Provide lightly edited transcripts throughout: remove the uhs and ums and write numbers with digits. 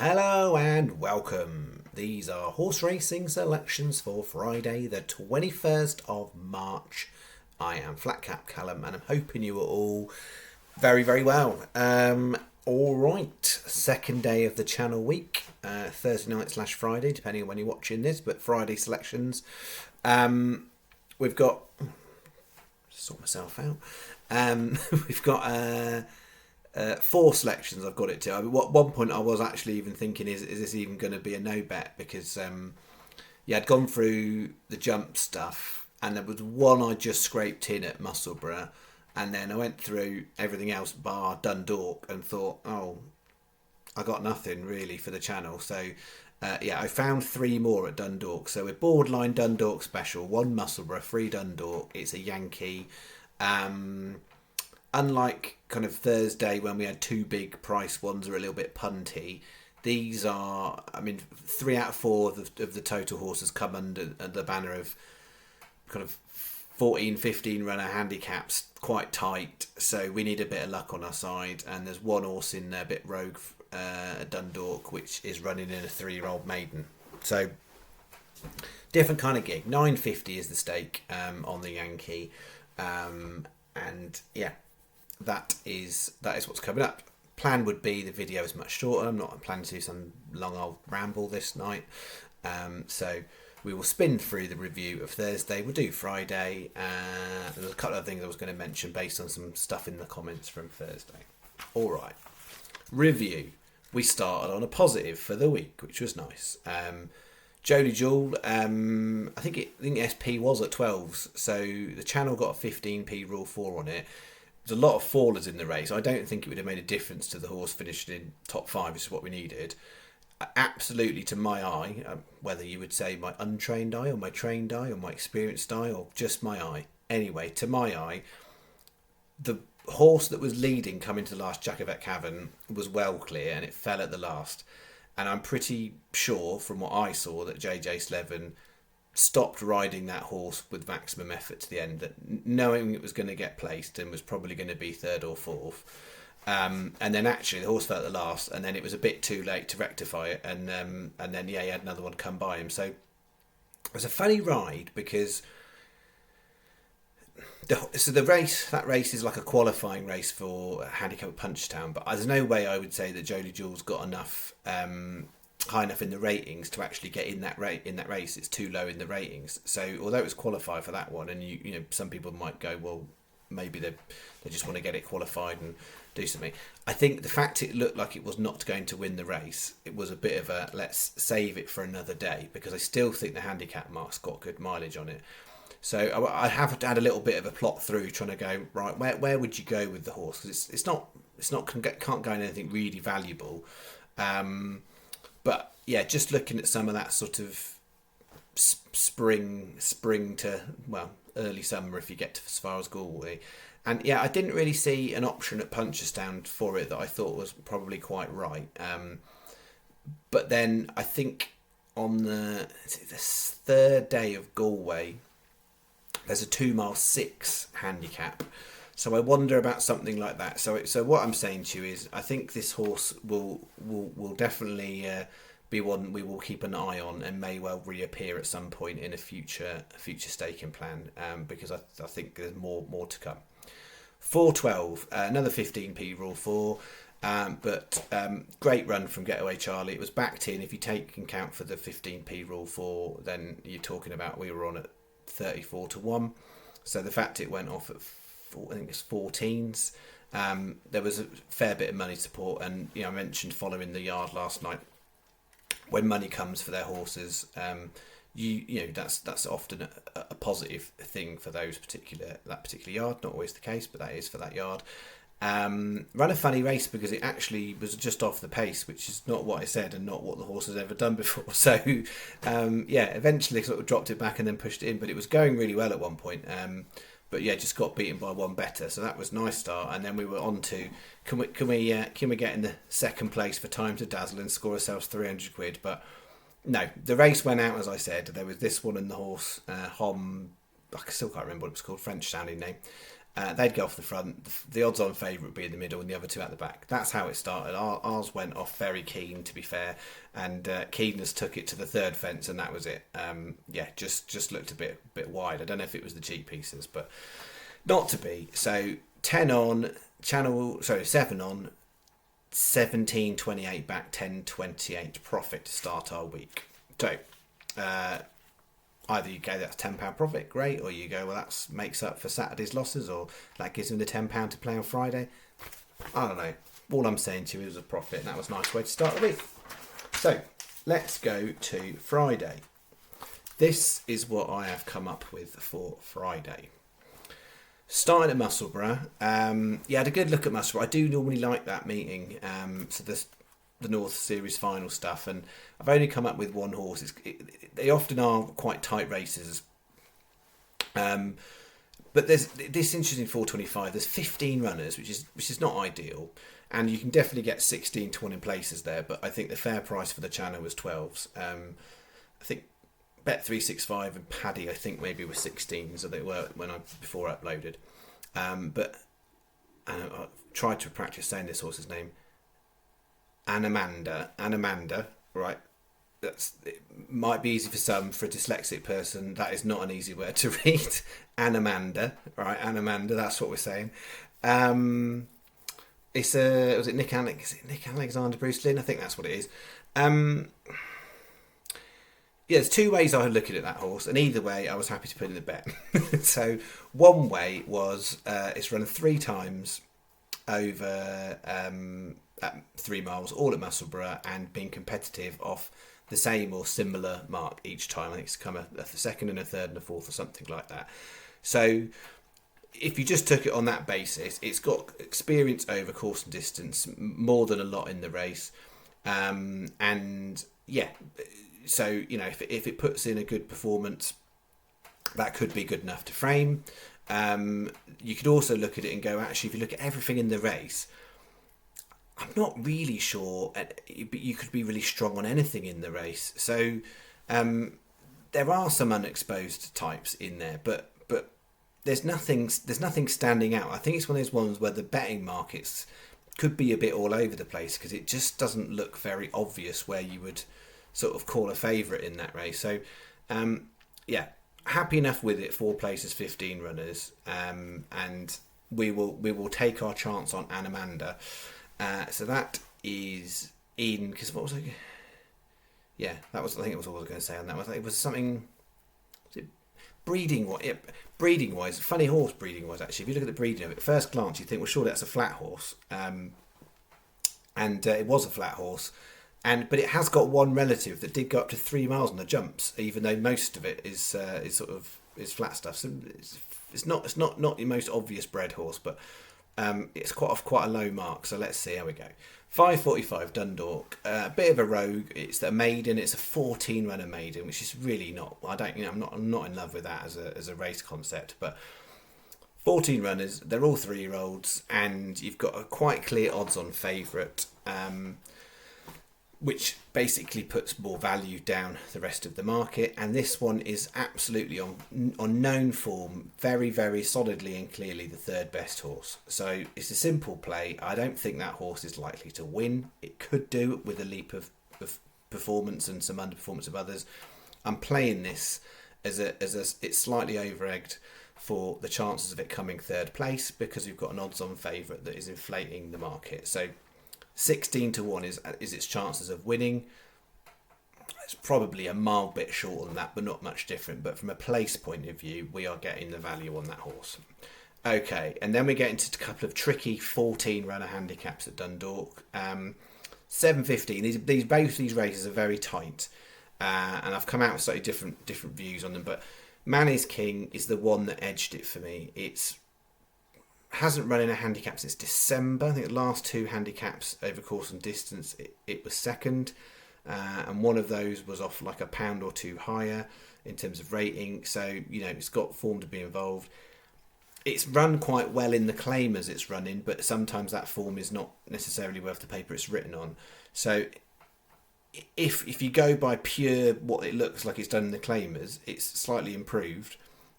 Hello and welcome. These are horse racing selections for Friday, the 21st of March. I am flatcapcallum and I'm hoping you are all very, very well. All right, second day of the channel week, Thursday night / Friday, depending on when you're watching this, but Friday selections. We've got, sort myself out. We've got four selections. I've got it to. At one point, I was actually even thinking, is this even going to be a no bet? Because I'd gone through the jump stuff, and there was one I just scraped in at Musselburgh, and then I went through everything else bar Dundalk and thought, oh, I got nothing really for the channel. So I found three more at Dundalk. So we're borderline Dundalk special. One Musselburgh, three Dundalk. It's a Yankee. Unlike kind of Thursday when we had two big price ones are a little bit punty, these are, 3 out of 4 of the total horses come under the banner of kind of 14, 15 runner handicaps, quite tight. So we need a bit of luck on our side. And there's one horse in there, a bit rogue, Dundalk, which is running in a 3-year-old maiden. So different kind of gig. 950 is the stake on the Yankee. That is what's coming up. Plan would be the video is much shorter. I'm not planning to do some long old ramble this night. So we will spin through the review of Thursday. We'll do Friday. There's a couple of things I was going to mention based on some stuff in the comments from Thursday. All right. Review. We started on a positive for the week, which was nice. Jolly Jewel, I think SP was at 12s, so the channel got a 15p Rule 4 on it. There's a lot of fallers in the race. I don't think it would have made a difference to the horse finishing in top 5, which is what we needed. Absolutely, to my eye, whether you would say my untrained eye or my trained eye or my experienced eye or just my eye. Anyway, to my eye, the horse that was leading coming to the last Jacobet Cavern was well clear and it fell at the last. And I'm pretty sure from what I saw that JJ Slevin stopped riding that horse with maximum effort to the end, that knowing it was going to get placed and was probably going to be 3rd or 4th. And then actually the horse fell at the last, and then it was a bit too late to rectify it. And then he had another one come by him. So it was a funny ride because that race is like a qualifying race for handicap at Punchestown, but there's no way I would say that Jolly Jewel's got enough high enough in the ratings to actually get in that race. It's too low in the ratings. So although it was qualified for that one, and you know some people might go, well, maybe they just want to get it qualified and do something. I think the fact it looked like it was not going to win the race, it was a bit of a let's save it for another day, because I still think the handicap mark's got good mileage on it. So I have had a little bit of a plot through trying to go, right, where would you go with the horse? Because it's not can't go in anything really valuable. But yeah, just looking at some of that sort of spring to, well, early summer if you get to as far as Galway. And yeah, I didn't really see an option at Punchestown for it that I thought was probably quite right. But then I think on the 3rd day of Galway, there's a 2-mile 6 handicap. So I wonder about something like that. So what I'm saying to you is I think this horse will definitely be one we will keep an eye on and may well reappear at some point in a future staking plan, because I think there's more to come. 412, another 15p Rule 4. But great run from Getaway Charlie. It was backed in. If you take and count for the 15p Rule 4, then you're talking about we were on at 34 to 1. So the fact it went off at I think it's 14s, there was a fair bit of money support. And I mentioned following the yard last night, when money comes for their horses, that's often a positive thing for that particular yard. Not always the case, but that is for that yard. Ran a funny race because it actually was just off the pace, which is not what I said and not what the horse has ever done before. So eventually sort of dropped it back and then pushed it in, but it was going really well at one point. But yeah, just got beaten by one better, so that was a nice start. And then we were on to can we get in the second place for Time to Dazzle and score ourselves 300 quid? But no, the race went out as I said. There was this one and the horse I still can't remember what it was called, French sounding name. They'd go off the front. The odds-on favourite would be in the middle, and the other two at the back. That's how it started. Ours went off very keen, to be fair, and keenness took it to the third fence, and that was it. Just looked a bit wide. I don't know if it was the cheap pieces, but not to be. So 10 on, 7 on, 17.28 back, 10.28 profit to start our week. So either you go, that's £10 profit, great, or you go, well, that makes up for Saturday's losses, or that gives him the £10 to play on Friday. I don't know. All I'm saying to you is a profit, and that was a nice way to start the week. So let's go to Friday. This is what I have come up with for Friday. Starting at Musselburgh, I had a good look at Musselburgh. I do normally like that meeting. So the North Series final stuff, and I've only come up with one horse. They often are quite tight races, but there's this interesting 425. There's 15 runners, which is not ideal, and you can definitely get 16 to 1 in places there. But I think the fair price for the channel was 12s. I think Bet365 and Paddy, I think maybe were 16s, so they were before I uploaded. But I tried to practice saying this horse's name. Anamanda, right? It might be easy for some. For a dyslexic person, that is not an easy word to read. Anamanda, right? Anamanda, that's what we're saying. Was it Nick Alexander Bruce Lynn? I think that's what it is. There's two ways I was looking at that horse, and either way I was happy to put in the bet. So one way was it's run 3 times over at 3 miles, all at Musselburgh, and been competitive off the same or similar mark each time. I think it's come a second and a third and a fourth or something like that. So if you just took it on that basis, it's got experience over course and distance, more than a lot in the race. So, if it puts in a good performance, that could be good enough to frame. You could also look at it and go, actually, if you look at everything in the race, I'm not really sure, but you could be really strong on anything in the race. So there are some unexposed types in there, but there's nothing standing out. I think it's one of those ones where the betting markets could be a bit all over the place, because it just doesn't look very obvious where you would sort of call a favourite in that race. So happy enough with it. 4 places, 15 runners, and we will take our chance on Anamanda. So that is in, because what was I? Yeah, I think it was all I was going to say on that one. It was something. Was it breeding? What? Yeah, breeding wise, funny horse. Breeding wise, actually, if you look at the breeding of it, at first glance, you think, well, surely that's a flat horse, and it was a flat horse. But it has got one relative that did go up to 3 miles on the jumps, even though most of it is flat stuff. So it's not your most obvious bred horse, but it's quite a low mark. So let's see how we go. 5:45 Dundalk, a bit of a rogue. It's a maiden. It's a 14 runner maiden, which is really not. I'm not in love with that as a race concept, but 14 runners. They're all 3-year-olds, and you've got a quite clear odds on favourite. Which basically puts more value down the rest of the market, and this one is absolutely on known form, very, very solidly and clearly the third best horse. So it's a simple play. I don't think that horse is likely to win. It could do with a leap of performance and some underperformance of others. I'm playing this as it's slightly over-egged for the chances of it coming third place, because we've got an odds-on favourite that is inflating the market. So 16 to 1 is its chances of winning. It's probably a mild bit shorter than that, but not much different. But from a place point of view, we are getting the value on that horse. Okay, and then we get into a couple of tricky 14 runner handicaps at Dundalk. 7:15. Both these races are very tight, and I've come out with slightly different views on them. But Man is King is the one that edged it for me. Hasn't run in a handicap since December. I think the last 2 handicaps over course and distance, it was second, and one of those was off like £1 or 2 higher in terms of rating. So it's got form to be involved. It's run quite well in the claimers it's running, but sometimes that form is not necessarily worth the paper it's written on. So if you go by pure what it looks like it's done in the claimers, it's slightly improved.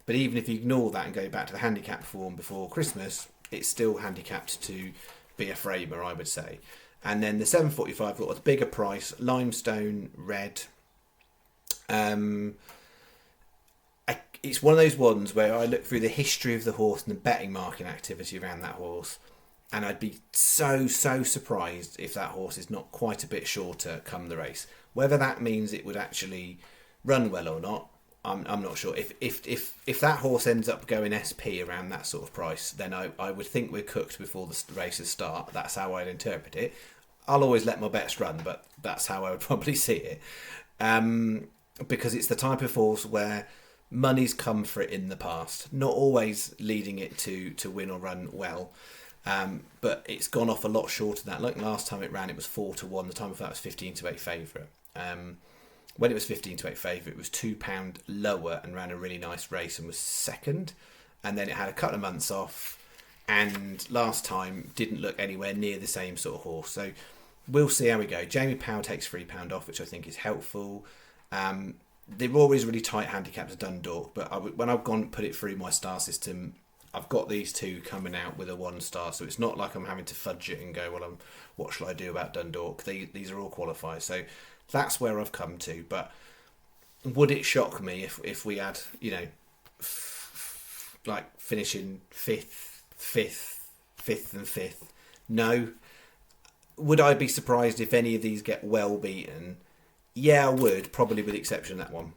But even if you ignore that and go back to the handicap form before Christmas, it's still handicapped to be a framer, I would say. And then the 745 got a bigger price, limestone red. It's one of those ones where I look through the history of the horse and the betting market activity around that horse, and I'd be so surprised if that horse is not quite a bit shorter come the race. Whether that means it would actually run well or not, I'm not sure. If that horse ends up going SP around that sort of price, then I would think we're cooked before the races start. That's how I'd interpret it. I'll always let my bets run, but that's how I would probably see it. Because it's the type of horse where money's come for it in the past, not always leading it to win or run well, but it's gone off a lot shorter than that. Like last time it ran, it was 4-1. The time before that was 15-8 favourite. When it was 15-8 favourite, it was £2 lower and ran a really nice race and was second. And then it had a couple of months off, and last time didn't look anywhere near the same sort of horse. So we'll see how we go. Jamie Powell takes £3 off, which I think is helpful. They're always really tight handicaps at Dundalk, but when I've gone put it through my star system, I've got these two coming out with a 1 star, so it's not like I'm having to fudge it and go, well, what shall I do about Dundalk? These are all qualifiers, so that's where I've come to. But would it shock me if we had, like finishing fifth and fifth? No. Would I be surprised if any of these get well beaten? Yeah, I would, probably with the exception of that one.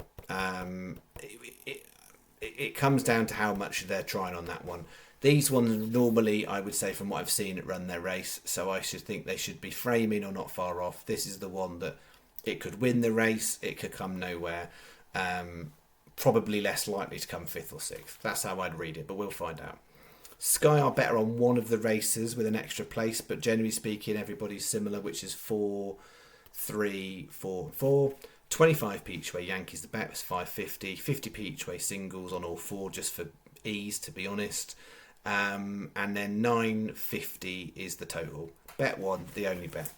It comes down to how much they're trying on that one. These ones normally, I would say, from what I've seen, it run their race, so I should think they should be framing or not far off. This is the one that it could win the race, it could come nowhere. Probably less likely to come 5th or 6th. That's how I'd read it, but we'll find out. Sky are better on one of the races with an extra place, but generally speaking, everybody's similar, which is 4, 3, 4, 4. 25p each way Yankees the bet was 550. 50p each way singles on all 4 just for ease, to be honest. And then 950 is the total. Bet 1, the only bet.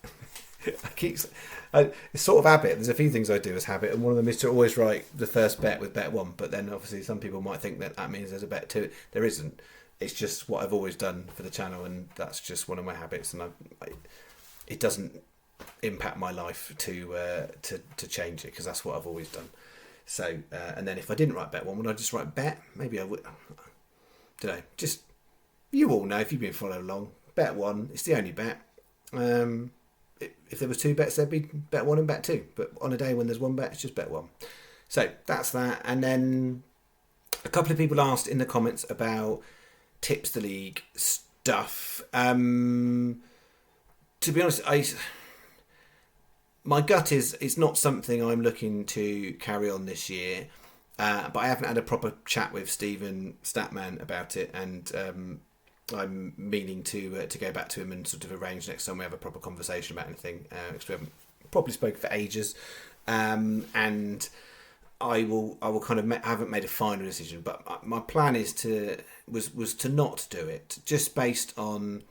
It's sort of habit. There's a few things I do as habit, and one of them is to always write the first bet with bet 1. But then obviously some people might think that means there's a bet 2. There isn't. It's just what I've always done for the channel, and that's just one of my habits. And it doesn't impact my life to change it, because that's what I've always done. So and then if I didn't write bet 1, would I just write bet? Maybe I would. Don't know. Just, you all know if you've been following along. Bet 1, it's the only bet. If there was 2 bets, there'd be bet 1 and bet 2. But on a day when there's 1 bet, it's just bet 1. So that's that. And then a couple of people asked in the comments about tips the league stuff. To be honest, my gut is it's not something I'm looking to carry on this year. But I haven't had a proper chat with Stephen Statman about it, and I'm meaning to go back to him and sort of arrange next time we have a proper conversation about anything, because we haven't properly spoken for ages. And I will kind of haven't made a final decision, but my plan is was to not do it, just based on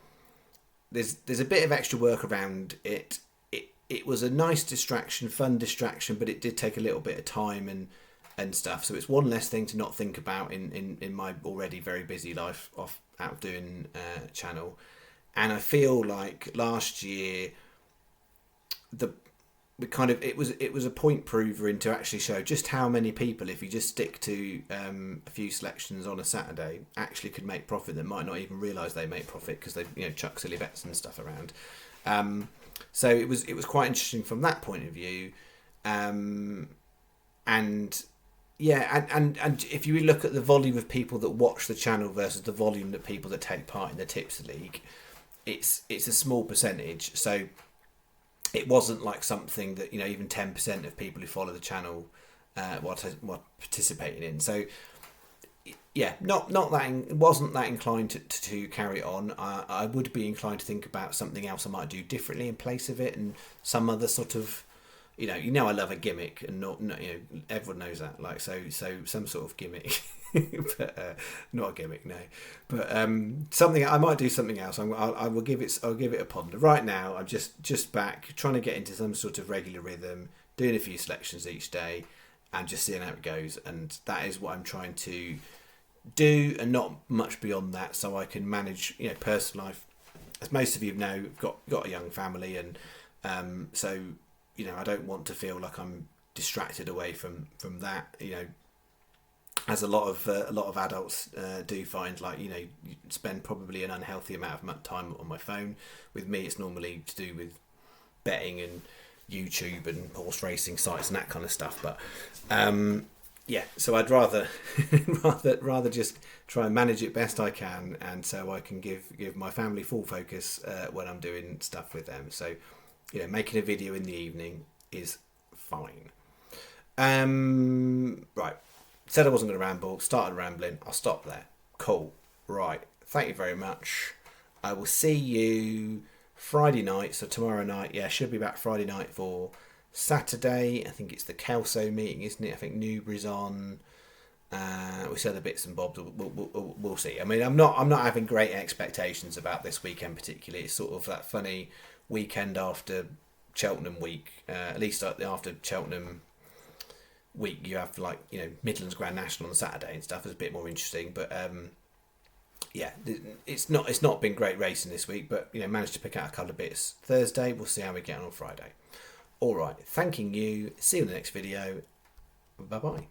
there's a bit of extra work around it. It was a nice distraction, fun distraction, but it did take a little bit of time and stuff. So it's one less thing to not think about in my already very busy life out doing channel. And I feel like last year it was a point prover in to actually show just how many people, if you just stick to a few selections on a Saturday, actually could make profit that might not even realise they make profit because they chuck silly bets and stuff around. So it was quite interesting from that point of view, and yeah, and if you look at the volume of people that watch the channel versus the volume of people that take part in the Tips League, it's a small percentage. So it wasn't like something that even 10% of people who follow the channel were participating in. So yeah, wasn't that inclined to carry on. I would be inclined to think about something else I might do differently in place of it, and some other sort of, I love a gimmick, and not everyone knows that. Like so some sort of gimmick, but not a gimmick, no. But something I might do something else. I'll give it a ponder. Right now, I'm just back trying to get into some sort of regular rhythm, doing a few selections each day, and just seeing how it goes. And that is what I'm trying to do, and not much beyond that, so I can manage, personal life. As most of you know, got a young family, and so I don't want to feel like I'm distracted away from that. As a lot of adults do find, like, you spend probably an unhealthy amount of time on my phone. With me, it's normally to do with betting and YouTube and horse racing sites and that kind of stuff. But so I'd rather rather just try and manage it best I can, and so I can give my family full focus when I'm doing stuff with them. So making a video in the evening is fine. Right. Said I wasn't going to ramble, started rambling, I'll stop there. Cool. Right. Thank you very much. I will see you Friday night, so tomorrow night. Yeah, should be back Friday night for Saturday. I think it's the Kelso meeting, isn't it? I think Newbury's on. We see other bits and bobs. We'll see. I mean, I'm not having great expectations about this weekend particularly. It's sort of that funny weekend after Cheltenham week. At least after Cheltenham week, you have Midlands Grand National on Saturday and stuff. Is a bit more interesting, but it's not been great racing this week, but managed to pick out a couple of bits. Thursday, we'll see how we get on Friday. All right, thanking you. See you in the next video. Bye bye.